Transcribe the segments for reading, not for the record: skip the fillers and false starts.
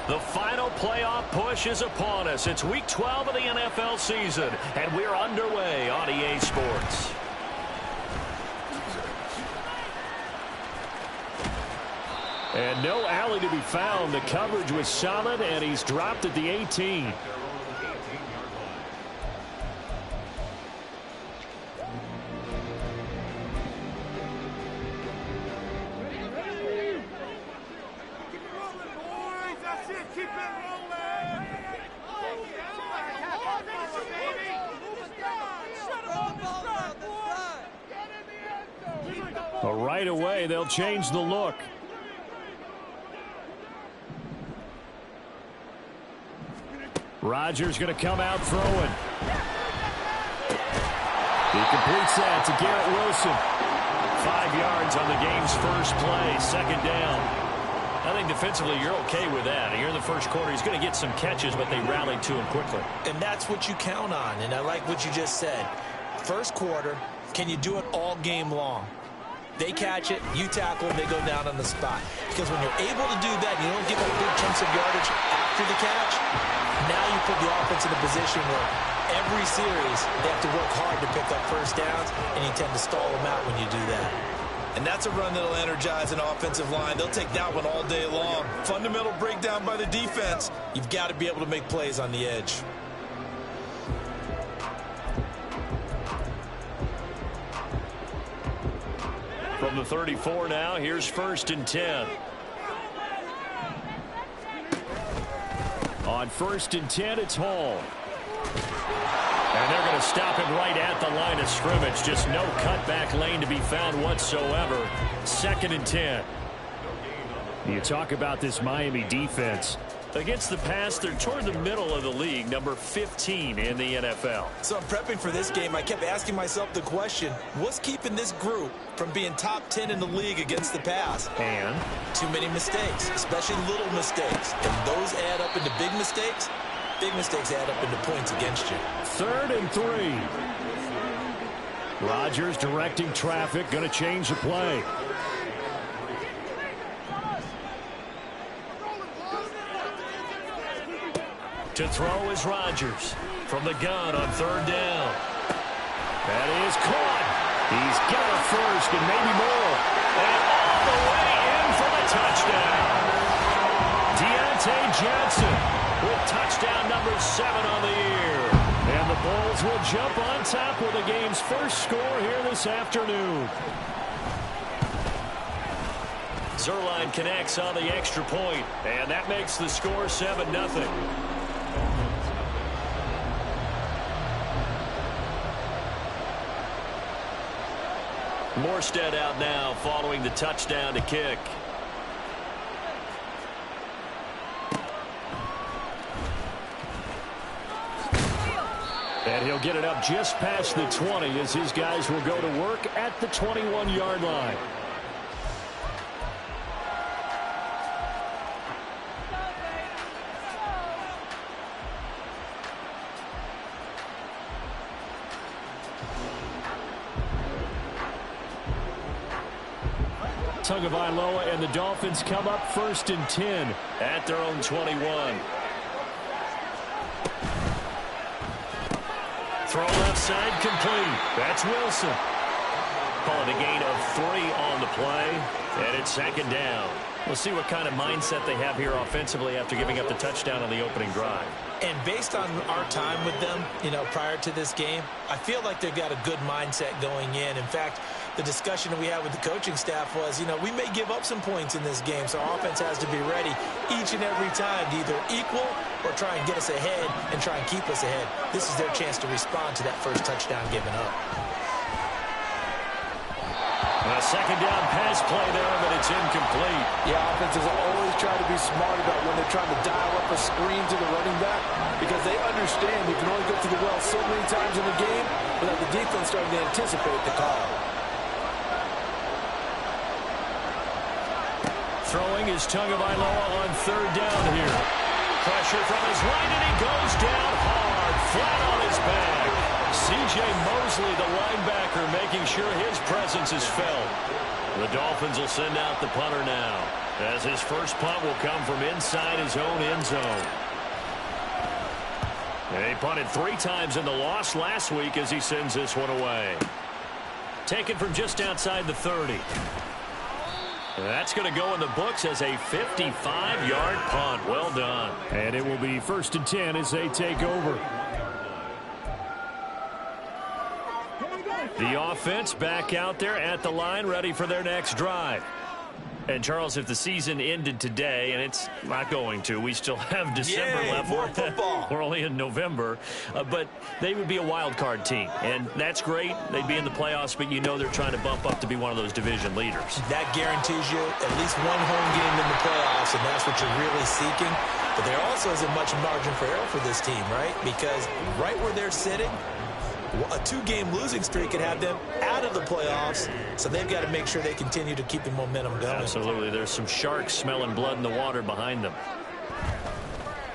The final playoff push is upon us. It's Week 12 of the NFL season, and we're underway on EA Sports. And no alley to be found. The coverage was solid, and he's dropped at the 18. But right away, they'll change the look. Rodgers going to come out throwing. He completes that to Garrett Wilson. 5 yards on the game's first play, second down. I think defensively you're okay with that. Here in the first quarter, he's going to get some catches, but they rallied to him quickly. And that's what you count on, and I like what you just said. First quarter, can you do it all game long? They catch it, you tackle, and they go down on the spot. Because when you're able to do that, you don't give up big chunks of yardage after the catch. Now you put the offense in a position where every series they have to work hard to pick up first downs, and you tend to stall them out when you do that. And that's a run that'll energize an offensive line. They'll take that one all day long. Fundamental breakdown by the defense. You've got to be able to make plays on the edge. From the 34 now, here's 1st and 10. On 1st and 10, it's Hall. And they're going to stop him right at the line of scrimmage. Just no cutback lane to be found whatsoever. 2nd and 10. You talk about this Miami defense. Against the pass, they're toward the middle of the league, number 15 in the NFL. So I'm prepping for this game. I kept asking myself the question, what's keeping this group from being top 10 in the league against the pass? And? Too many mistakes, especially little mistakes. And those add up into big mistakes. Big mistakes add up into points against you. 3rd and 3. Rodgers directing traffic, going to change the play. To throw is Rodgers from the gun on 3rd down. That is caught. He's got a first and maybe more. And all the way in for the touchdown. Deontay Johnson with touchdown number 7 on the year. And the Bulls will jump on top with the game's first score here this afternoon. Zuerlein connects on the extra point, and that makes the score 7-0. Morstead out now following the touchdown to kick. And he'll get it up just past the 20 as his guys will go to work at the 21-yard line. Tagovailoa and the Dolphins come up 1st and 10 at their own 21. Throw left side complete. That's Wilson. Calling a gain of 3 on the play, and it's 2nd down. We'll see what kind of mindset they have here offensively after giving up the touchdown on the opening drive. And based on our time with them, prior to this game, I feel like they've got a good mindset going in. In fact, the discussion that we had with the coaching staff was, we may give up some points in this game, so our offense has to be ready each and every time to either equal or try and get us ahead and try and keep us ahead. This is their chance to respond to that first touchdown given up. A 2nd down pass play there, but it's incomplete. Yeah, offenses always try to be smart about when they're trying to dial up a screen to the running back because they understand you can only go to the well so many times in the game without the defense starting to anticipate the call. Throwing is Tagovailoa on 3rd down here. Pressure from his right, and he goes down hard, flat on his back. C.J. Mosley, the linebacker, making sure his presence is felt. The Dolphins will send out the punter now, as his first punt will come from inside his own end zone. He punted 3 times in the loss last week as he sends this one away. Taken from just outside the 30. That's going to go in the books as a 55-yard punt. Well done. And it will be 1st and 10 as they take over. The offense back out there at the line, ready for their next drive. And, Charles, if the season ended today, and it's not going to, we still have December left. More football. We're only in November. But they would be a wild card team. And that's great. They'd be in the playoffs, but you know they're trying to bump up to be one of those division leaders. That guarantees you at least one home game in the playoffs, and that's what you're really seeking. But there also isn't much margin for error for this team, right? Because right where they're sitting, a 2-game losing streak could have them out of the playoffs, so they've got to make sure they continue to keep the momentum going. Absolutely. There's some sharks smelling blood in the water behind them.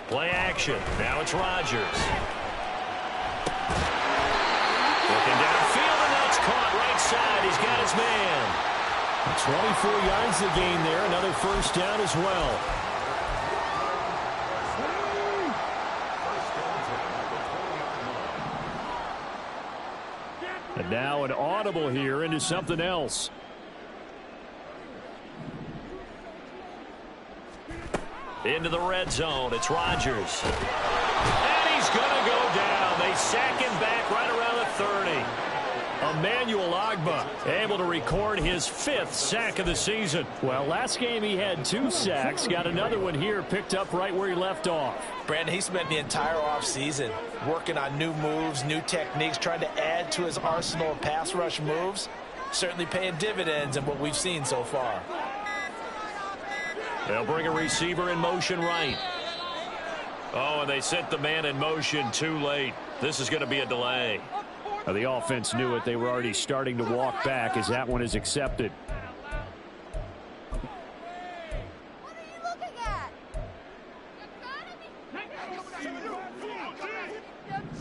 Play action. Now it's Rodgers. Looking downfield, and that's caught right side. He's got his man. 24 yards to gain there. Another first down as well. And now an audible here into something else. Into the red zone. It's Rodgers. And he's going to go down. They sack him back right around the 30. Emmanuel Ogbah able to record his 5th sack of the season. Well, last game he had 2 sacks. Got another one here picked up right where he left off. Brandon, he spent the entire offseason working on new moves, new techniques, trying to add to his arsenal of pass rush moves. Certainly paying dividends in what we've seen so far. They'll bring a receiver in motion right. Oh, and they sent the man in motion too late. This is going to be a delay. The offense knew it. They were already starting to walk back as that one is accepted. What are you looking at?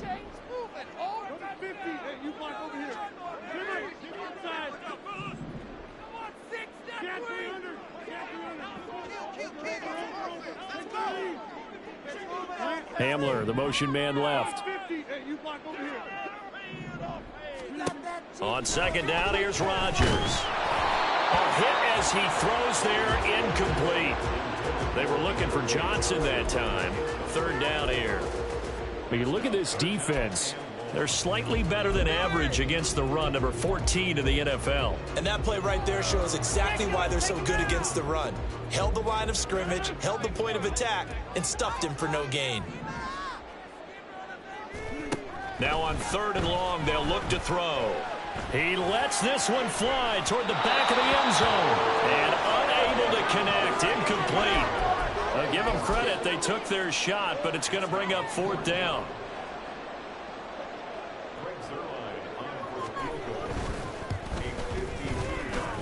Change moving. Oh, 50. Hey, you block over here. Come on, 6 step. Hamler, the motion man left. On 2nd down, here's Rodgers. A hit as he throws there, incomplete. They were looking for Johnson that time. 3rd down here. When you look at this defense, they're slightly better than average against the run, number 14 in the NFL. And that play right there shows exactly why they're so good against the run. Held the line of scrimmage, held the point of attack, and stuffed him for no gain. Now on 3rd and long, they'll look to throw. He lets this one fly toward the back of the end zone. And unable to connect, incomplete. Give them credit, they took their shot, but it's going to bring up 4th down.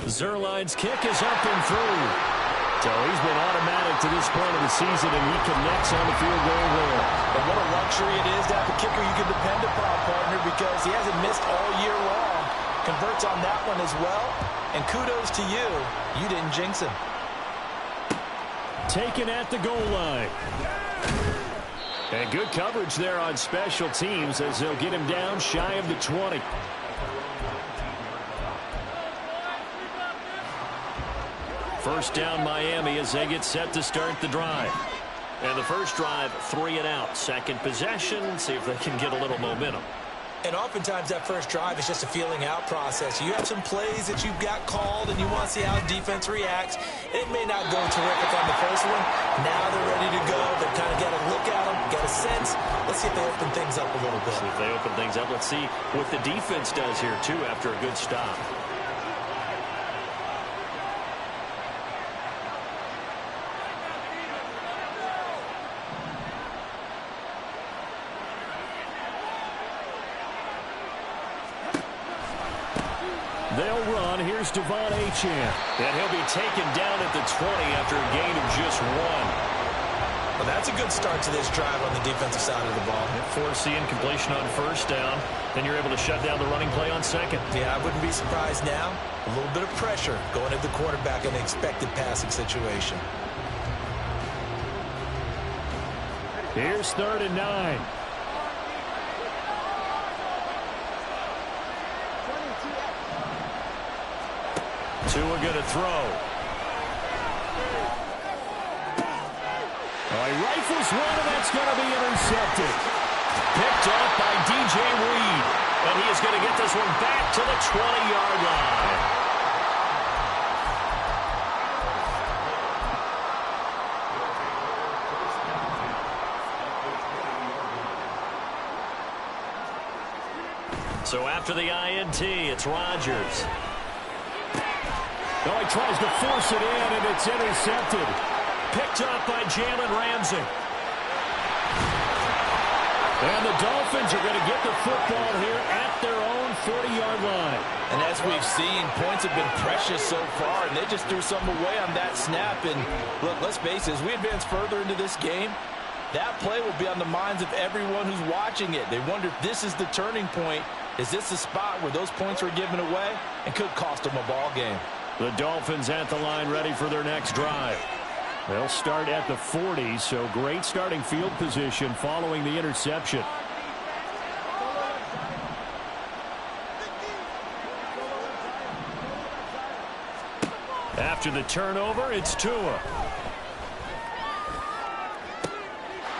Zuerlein's kick is up and through. So he's been automatic to this point of the season, and he connects on the field goal there. And what a luxury it is to have a kicker you can depend upon, partner, because he hasn't missed all year long. Converts on that one as well. And kudos to you. You didn't jinx him. Taken at the goal line. And good coverage there on special teams as they'll get him down shy of the 20. First down Miami as they get set to start the drive. And the first drive, 3 and out. Second possession, see if they can get a little momentum. And oftentimes that first drive is just a feeling out process. You have some plays that you've got called and you want to see how defense reacts. It may not go terrific on the first one. Now they're ready to go. They've kind of got a look at them, got a sense. Let's see if they open things up a little bit. See if they open things up. Let's see what the defense does here, too, after a good stop. They'll run. Here's Devon Achane. And he'll be taken down at the 20 after a gain of just 1. That's a good start to this drive on the defensive side of the ball. Force the incompletion on first down. Then you're able to shut down the running play on second. Yeah, I wouldn't be surprised now. A little bit of pressure going at the quarterback in an expected passing situation. Here's 3rd and 9. Tua going to throw. He rifles one, and that's going to be intercepted. Picked off by DJ Reed. And he is going to get this one back to the 20-yard line. So after the INT, it's Rodgers. He tries to force it in, and it's intercepted. Picked up by Jalen Ramsey. And the Dolphins are going to get the football here at their own 40-yard line. And as we've seen, points have been precious so far, and they just threw some away on that snap. And look, let's face it, as we advance further into this game, that play will be on the minds of everyone who's watching it. They wonder if this is the turning point. Is this the spot where those points were given away and could cost them a ball game? The Dolphins at the line ready for their next drive. They'll start at the 40, so great starting field position following the interception. After the turnover, it's Tua.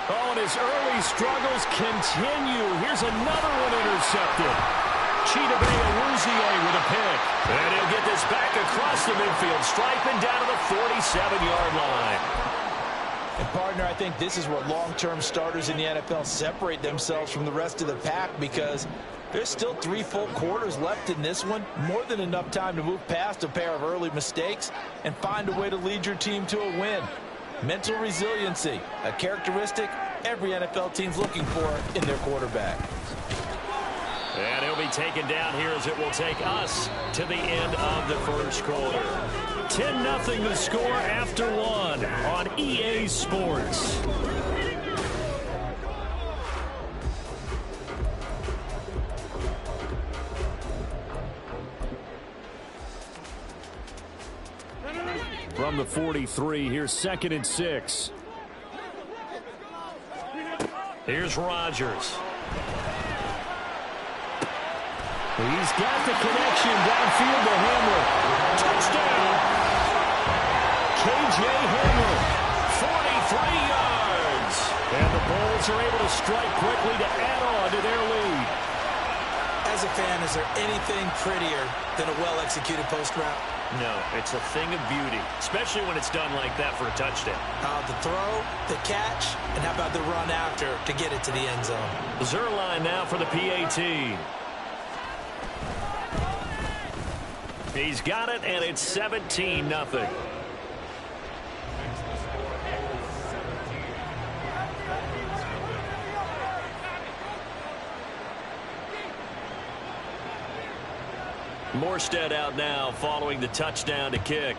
Oh, and his early struggles continue. Here's another one intercepted. Chidobe Awuzie with a pick. And he'll get this back across the midfield stripe and down to the 47-yard line. And, partner, I think this is where long-term starters in the NFL separate themselves from the rest of the pack, because there's still 3 full quarters left in this one. More than enough time to move past a pair of early mistakes and find a way to lead your team to a win. Mental resiliency, a characteristic every NFL team's looking for in their quarterback. And he'll be taken down here as it will take us to the end of the first quarter. 10-0 the score after 1 on EA Sports. From the 43, here's 2nd and 6. Here's Rodgers. He's got the connection downfield to Hamler. Touchdown! K.J. Hamler, 43 yards. And the Bulls are able to strike quickly to add on to their lead. As a fan, is there anything prettier than a well-executed post route? No, it's a thing of beauty, especially when it's done like that for a touchdown. The throw, the catch, and how about the run after to get it to the end zone? Zuerlein now for the PAT. He's got it, and it's 17-0. Morstead out now following the touchdown to kick.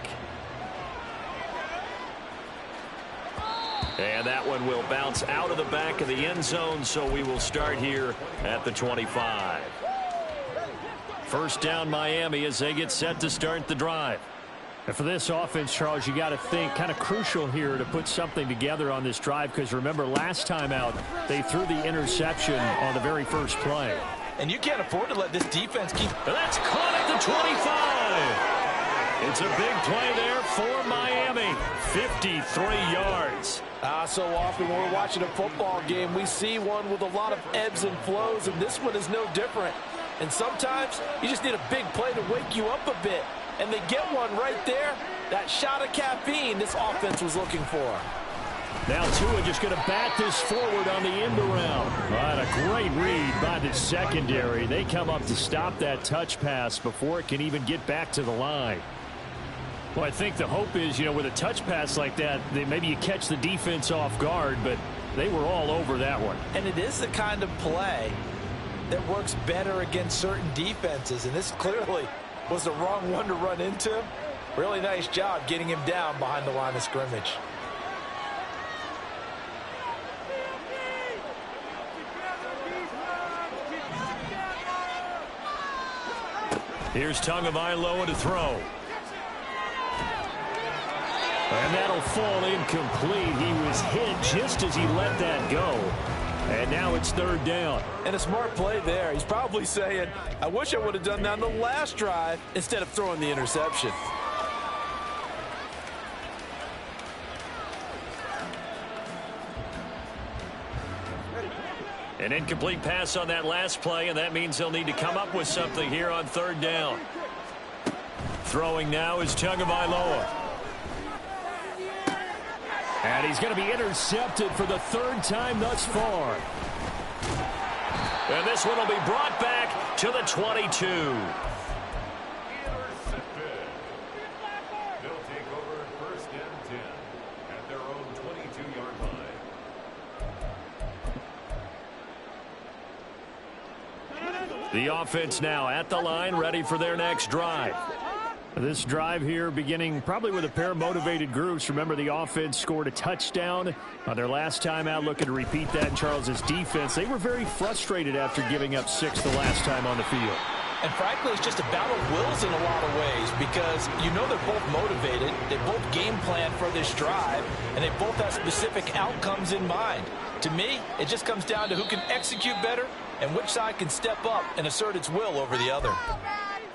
And that one will bounce out of the back of the end zone, so we will start here at the 25. First down Miami as they get set to start the drive. And for this offense, Charles, you got to think kind of crucial here to put something together on this drive, because remember last time out they threw the interception on the very first play. And you can't afford to let this defense keep... And that's caught at the 25. It's a big play there for Miami. 53 yards. So often when we're watching a football game, we see one with a lot of ebbs and flows, and this one is no different. And sometimes you just need a big play to wake you up a bit. And they get one right there. That shot of caffeine this offense was looking for. Now Tua just going to bat this forward on the end around. Right, a great read by the secondary. They come up to stop that touch pass before it can even get back to the line. Well, I think the hope is, with a touch pass like that, maybe you catch the defense off guard, but they were all over that one. And it is the kind of play that works better against certain defenses, and this clearly was the wrong one to run into. Really nice job getting him down behind the line of scrimmage. Here's Tagovailoa to throw. And that'll fall incomplete. He was hit just as he let that go. And now it's third down. And a smart play there. He's probably saying, I wish I would have done that on the last drive instead of throwing the interception. An incomplete pass on that last play, and that means they'll need to come up with something here on third down. Throwing now is Tagovailoa. And he's going to be intercepted for the third time thus far. And this one will be brought back to the 22. They'll take over first and 10 at their own 22-yard line. The offense now at the line, ready for their next drive. This drive here beginning probably with a pair of motivated groups. Remember, the offense scored a touchdown on their last time out, looking to repeat that in Charles's defense. They were very frustrated after giving up 6 the last time on the field. And frankly, it's just a battle of wills in a lot of ways because you know they're both motivated. They both game plan for this drive, and they both have specific outcomes in mind. To me, it just comes down to who can execute better and which side can step up and assert its will over the other.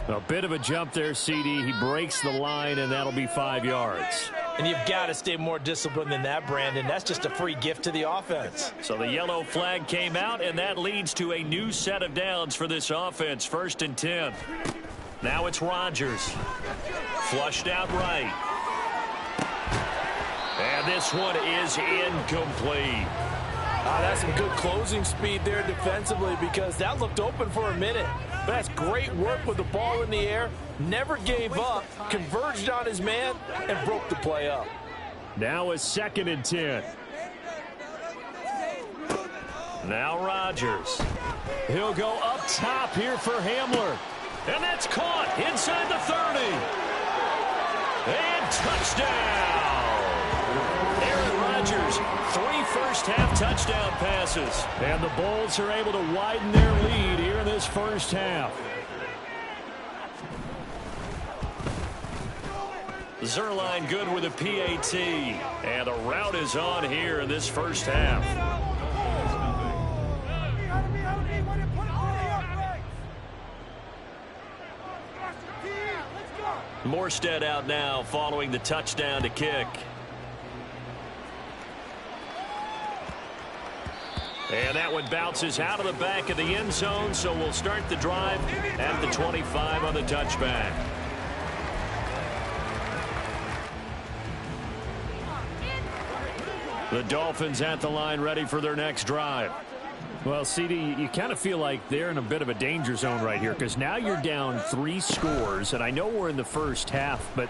A bit of a jump there, CD. He breaks the line, and that'll be 5 yards. And you've got to stay more disciplined than that, Brandon. That's just a free gift to the offense. So the yellow flag came out, and that leads to a new set of downs for this offense. 1st and 10. Now it's Rodgers. Flushed out right. And this one is incomplete. That's some good closing speed there defensively because that looked open for a minute. But that's great work with the ball in the air. Never gave up, converged on his man, and broke the play up. Now it's 2nd and 10. Now Rodgers. He'll go up top here for Hamler. And that's caught inside the 30. And touchdown. Aaron Rodgers, 3 first-half touchdown passes. And the Bulls are able to widen their lead here in this first half. Zerline good with a PAT. And the route is on here in this first half. Morstead out now following the touchdown to kick. And that one bounces out of the back of the end zone, so we'll start the drive at the 25 on the touchback. The Dolphins at the line ready for their next drive. Well, CD, you kind of feel like they're in a bit of a danger zone right here because now you're down 3 scores, and I know we're in the first half, but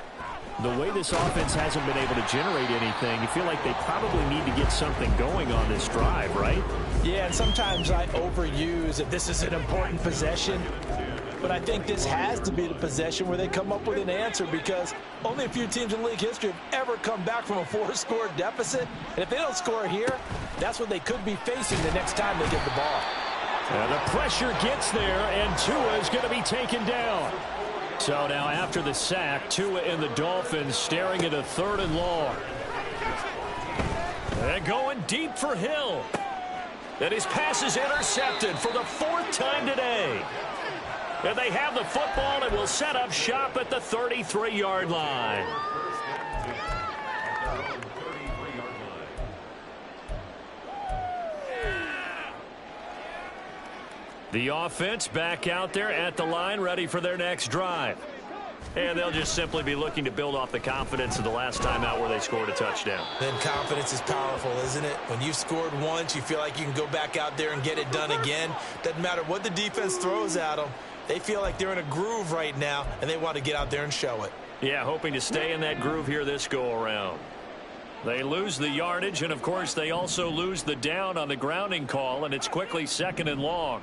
the way this offense hasn't been able to generate anything, you feel like they probably need to get something going on this drive, right? Yeah, and sometimes I overuse that this is an important possession. But I think this has to be the possession where they come up with an answer because only a few teams in league history have ever come back from a 4-score deficit. And if they don't score here, that's what they could be facing the next time they get the ball. And the pressure gets there, and Tua is going to be taken down. So now after the sack, Tua and the Dolphins staring at a 3rd and long. And going deep for Hill. And his pass is intercepted for the 4th time today. And they have the football and will set up shop at the 33-yard line. The offense back out there at the line, ready for their next drive. And they'll just simply be looking to build off the confidence of the last time out where they scored a touchdown. Then confidence is powerful, isn't it? When you've scored once, you feel like you can go back out there and get it done again. Doesn't matter what the defense throws at them. They feel like they're in a groove right now, and they want to get out there and show it. Yeah, hoping to stay in that groove here this go-around. They lose the yardage, and, of course, they also lose the down on the grounding call, and it's quickly 2nd and long.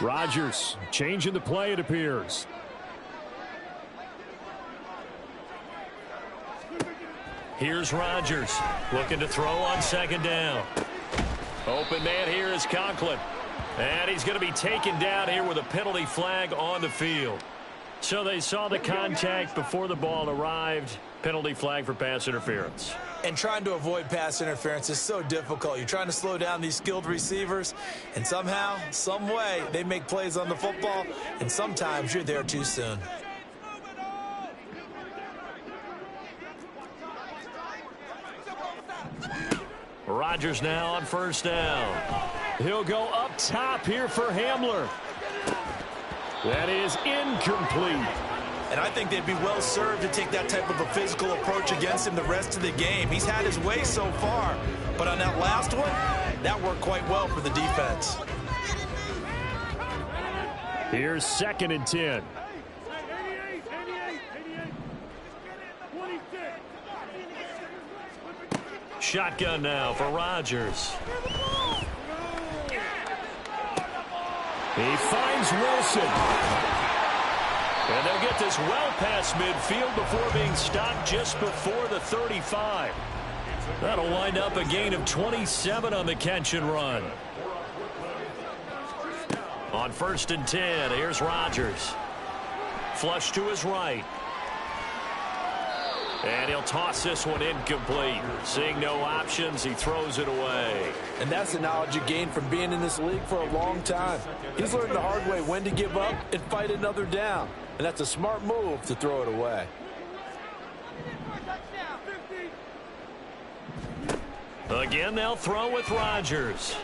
Rodgers changing the play, it appears. Here's Rodgers looking to throw on 2nd down. Open man here is Conklin. And he's going to be taken down here with a penalty flag on the field. So they saw the contact before the ball arrived. Penalty flag for pass interference. And trying to avoid pass interference is so difficult. You're trying to slow down these skilled receivers, and somehow, some way, they make plays on the football, and sometimes you're there too soon. Rodgers now on first down. He'll go up top here for Hamler. That is incomplete. And I think they'd be well served to take that type of a physical approach against him the rest of the game. He's had his way so far, but on that last one, that worked quite well for the defense. Here's 2nd and 10. Shotgun now for Rodgers. He finds Wilson. And they'll get this well past midfield before being stopped just before the 35. That'll wind up a gain of 27 on the catch and run. On 1st and 10, here's Rodgers. Flush to his right. And he'll toss this one incomplete. Seeing no options, he throws it away. And that's the knowledge you gain from being in this league for a long time. He's learned the hard way when to give up and fight another down. And that's a smart move to throw it away. Again, they'll throw with Rodgers.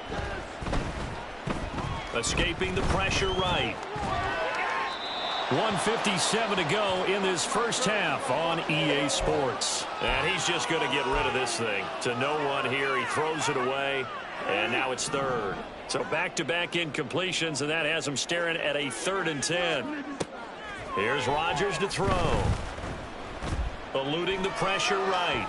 Escaping the pressure right. 1:57 to go in this first half on EA Sports. And he's just going to get rid of this thing. To no one here. He throws it away. And now it's 3rd. So back-to-back incompletions, and that has him staring at a 3rd and 10. Here's Rodgers to throw. Eluding the pressure right.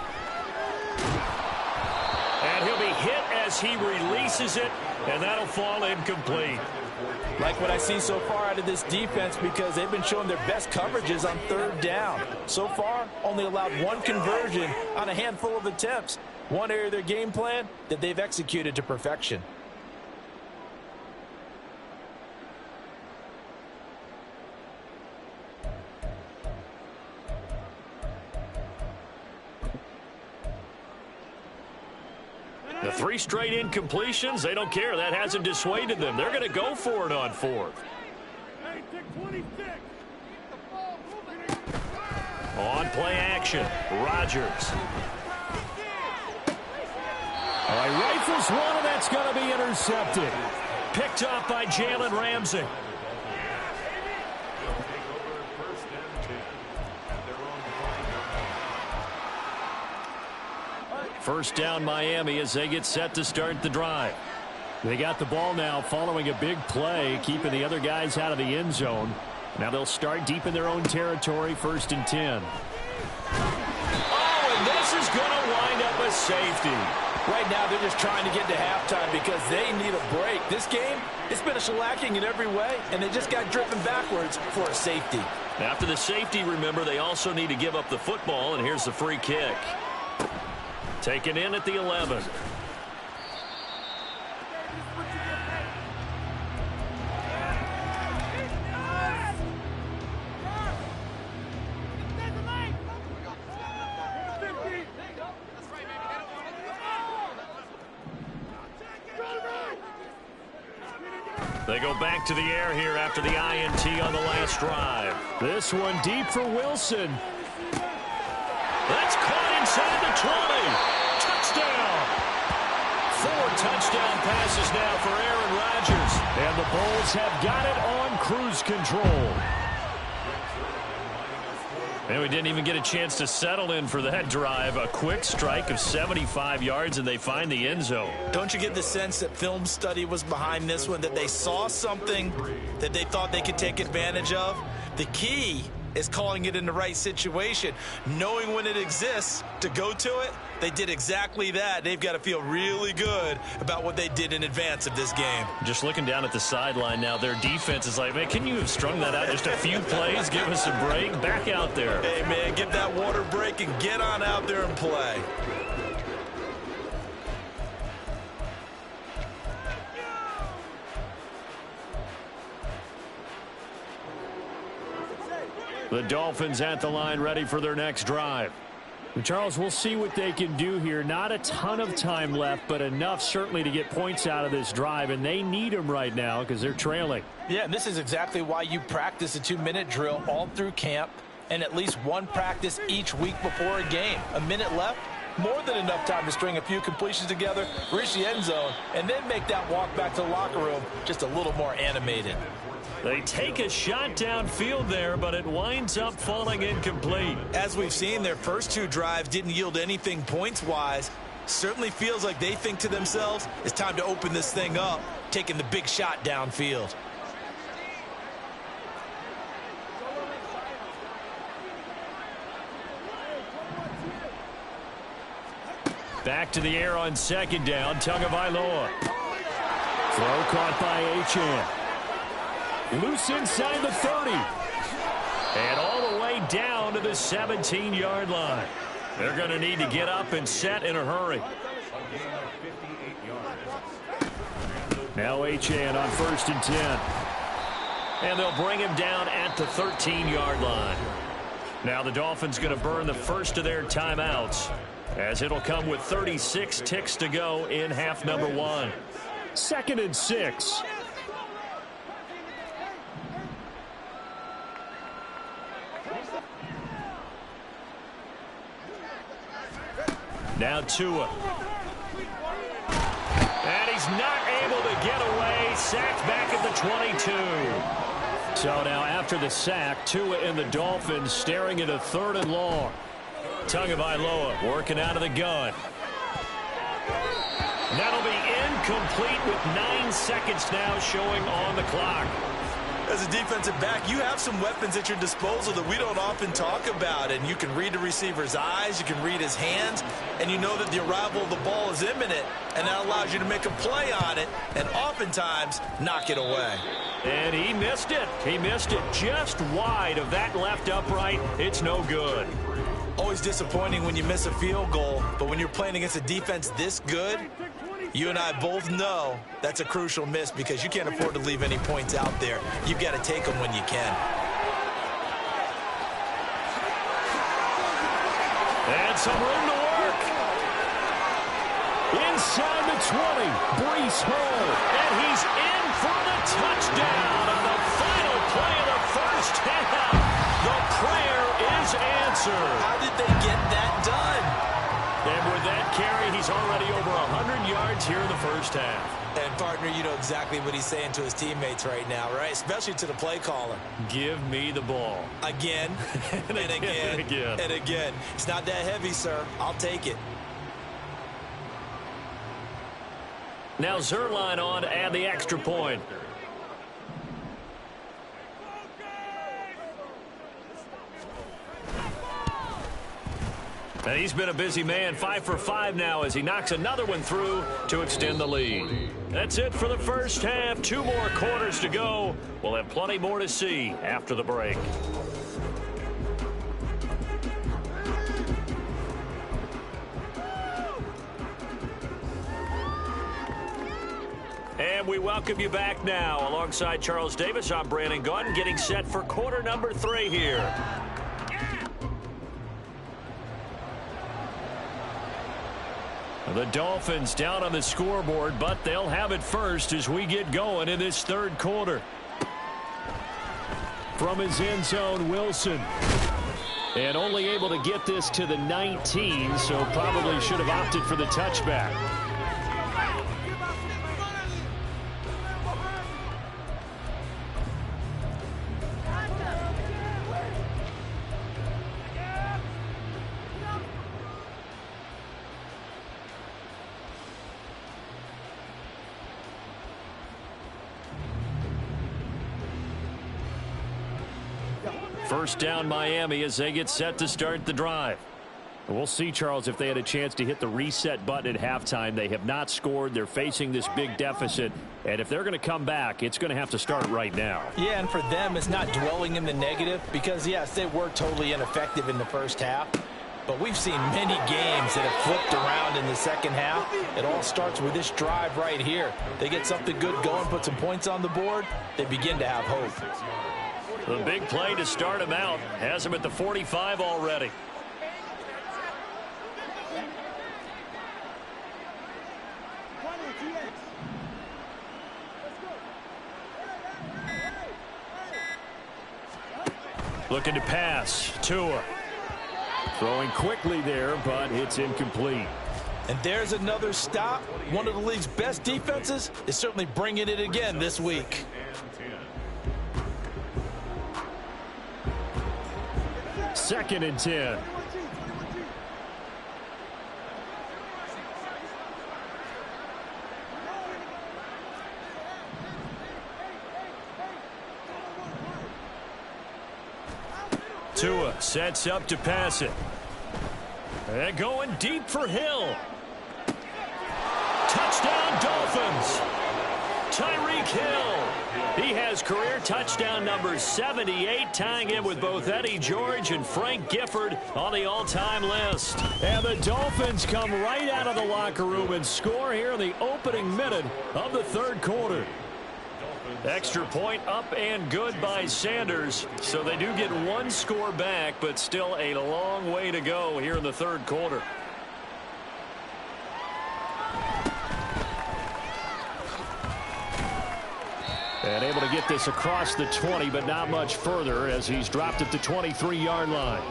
And he'll be hit as he releases it, and that'll fall incomplete. Like what I see so far out of this defense, because they've been showing their best coverages on 3rd down. So far, only allowed 1 conversion on a handful of attempts. One area of their game plan that they've executed to perfection. The 3 straight incompletions, they don't care. That hasn't dissuaded them. They're going to go for it on 4th. On play action, Rodgers. All right, rifles one, and that's going to be intercepted. Picked off by Jalen Ramsey. First down Miami as they get set to start the drive. They got the ball now following a big play, keeping the other guys out of the end zone. Now they'll start deep in their own territory, 1st and 10. Oh, and this is going to wind up a safety. Right now, they're just trying to get to halftime because they need a break. This game, it's been a shellacking in every way, and they just got driven backwards for a safety. After the safety, remember, they also need to give up the football, and here's the free kick. Taken in at the 11. They go back to the air here after the INT on the last drive. This one deep for Wilson. That's caught inside the 20. Touchdown. 4 touchdown passes now for Aaron Rodgers. And the Bulls have got it on cruise control. And we didn't even get a chance to settle in for that drive. A quick strike of 75 yards, and they find the end zone. Don't you get the sense that film study was behind this one, that they saw something that they thought they could take advantage of? The key is calling it in the right situation, knowing when it exists to go to it. They did exactly that. They've got to feel really good about what they did in advance of this game. Just looking down at the sideline now, their defense is like, man, can you have strung that out just a few plays? Give us a break. Back out there. Hey, man, give that water break and get on out there and play. The Dolphins at the line ready for their next drive. Charles, we'll see what they can do here. Not a ton of time left, but enough certainly to get points out of this drive, and they need them right now because they're trailing. Yeah, and this is exactly why you practice a 2-minute drill all through camp and at least one practice each week before a game. A minute left, more than enough time to string a few completions together, reach the end zone, and then make that walk back to the locker room just a little more animated. They take a shot downfield there, but it winds up falling incomplete. As we've seen, their first 2 drives didn't yield anything points-wise. Certainly feels like they think to themselves, it's time to open this thing up, taking the big shot downfield. Back to the air on second down, Tagovailoa. Throw caught by Achane. Loose inside the 30. And all the way down to the 17-yard line. They're going to need to get up and set in a hurry. Now Achane on 1st and 10. And they'll bring him down at the 13-yard line. Now the Dolphins going to burn the first of their timeouts, as it'll come with 36 ticks to go in half number 1. 2nd and 6. Now Tua. And he's not able to get away. Sacked back at the 22. So now after the sack, Tua and the Dolphins staring at a 3rd and long. Tagovailoa working out of the gun. That'll be incomplete with 9 seconds now showing on the clock. As a defensive back, you have some weapons at your disposal that we don't often talk about, and you can read the receiver's eyes, you can read his hands, and you know that the arrival of the ball is imminent, and that allows you to make a play on it and oftentimes knock it away. And he missed it. He missed it just wide of that left upright. It's no good. Always disappointing when you miss a field goal, but when you're playing against a defense this good, you and I both know that's a crucial miss because you can't afford to leave any points out there. You've got to take them when you can. And some room to work. Inside the 20, Breece Hall. And he's in for the touchdown on the final play of the first half. The prayer is answered. How did they get that done? And with that carry, he's already over 100 yards here in the first half. And, partner, you know exactly what he's saying to his teammates right now, right? Especially to the play caller. Give me the ball. Again, and again, and again. It's not that heavy, sir. I'll take it. Now Zuerlein on to add the extra point. And he's been a busy man, 5 for 5 now as he knocks another one through to extend the lead. That's it for the first half. 2 more quarters to go. We'll have plenty more to see after the break. And we welcome you back now. Alongside Charles Davis, I'm Brandon Gaudin, getting set for quarter number 3 here. The Dolphins down on the scoreboard, but they'll have it first as we get going in this 3rd quarter. From his end zone, Wilson. And only able to get this to the 19, so probably should have opted for the touchback. First down Miami as they get set to start the drive. We'll see, Charles, if they had a chance to hit the reset button at halftime. They have not scored. They're facing this big deficit. And if they're going to come back, it's going to have to start right now. Yeah, and for them, it's not dwelling in the negative because, yes, they were totally ineffective in the first half. But we've seen many games that have flipped around in the second half. It all starts with this drive right here. They get something good going, put some points on the board, they begin to have hope. The big play to start him out has him at the 45 already. Looking to pass. Tua. Throwing quickly there, but it's incomplete. And there's another stop. One of the league's best defenses is certainly bringing it again this week. Second and 10. Tua sets up to pass it. And going deep for Hill. Touchdown Dolphins. Tyreek Hill. He has career touchdown number 78, tying him with both Eddie George and Frank Gifford on the all-time list. And the Dolphins come right out of the locker room and score here in the opening minute of the third quarter. Extra point up and good by Sanders. So they do get one score back, but still a long way to go here in the third quarter. And able to get this across the 20, but not much further as he's dropped at the 23-yard line.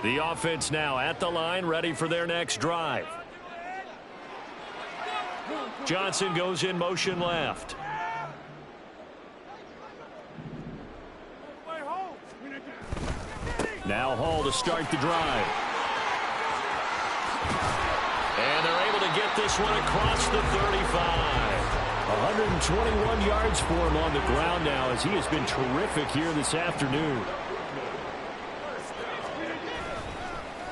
The offense now at the line, ready for their next drive. Johnson goes in motion left. Now Hall to start the drive. And they're able to get this one across the 35. 121 yards for him on the ground now as he has been terrific here this afternoon.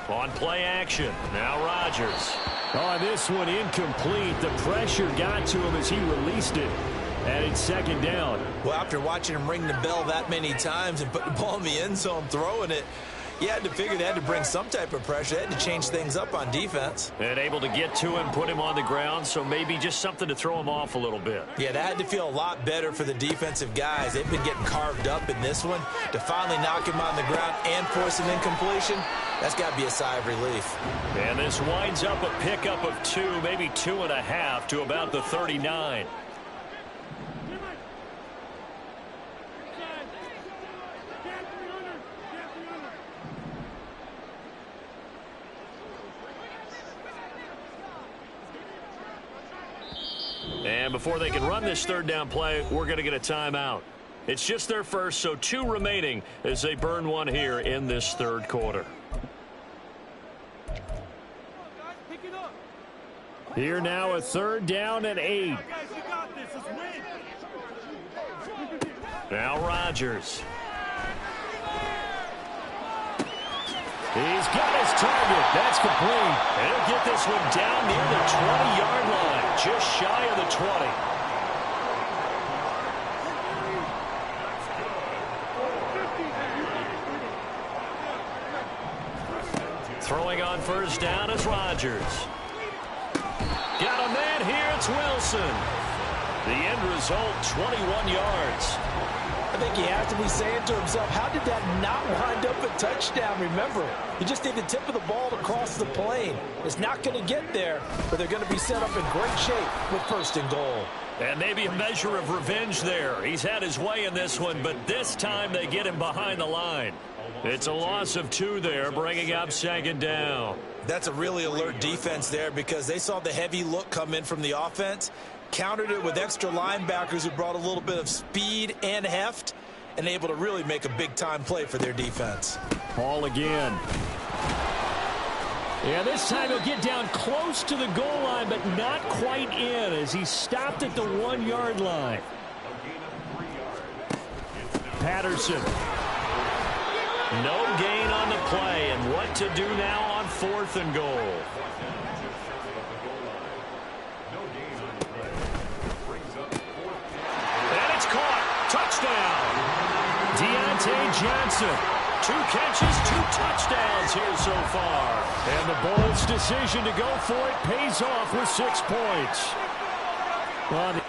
On play action. Now Rodgers. Oh, this one incomplete. The pressure got to him as he released it. And it's second down. Well, after watching him ring the bell that many times and put the ball in the end zone, throwing it, you had to figure they had to bring some type of pressure. They had to change things up on defense. And able to get to him, put him on the ground, so maybe just something to throw him off a little bit. Yeah, that had to feel a lot better for the defensive guys. They've been getting carved up in this one. To finally knock him on the ground and force an incompletion, that's got to be a sigh of relief. And this winds up a pickup of 2, maybe 2.5 to about the 39. And before they can run this third down play, we're going to get a timeout. It's just their first, so 2 remaining as they burn one here in this third quarter. Here now a third down and 8. Now Rodgers. He's got his target. That's complete. And he'll get this one down near the 20-yard line, just shy of the 20. Throwing on first down is Rodgers. Got a man here. It's Wilson. The end result, 21 yards. I think he has to be saying to himself, how did that not wind up a touchdown? Remember, you just need the tip of the ball to cross the plane. It's not going to get there, but they're going to be set up in great shape with first and goal. And maybe a measure of revenge there. He's had his way in this one, but this time they get him behind the line. It's a loss of 2 there, bringing up second down. That's a really alert defense there because they saw the heavy look come in from the offense, countered it with extra linebackers who brought a little bit of speed and heft, and able to really make a big-time play for their defense. Ball again. Yeah, this time he'll get down close to the goal line, but not quite in as he stopped at the 1-yard line. Patterson. No gain on the play, and what to do now on 4th and goal. And it's caught. Touchdown. Deontay Johnson. 2 catches, 2 touchdowns here so far. And the Bolts' decision to go for it pays off with 6 points. Well,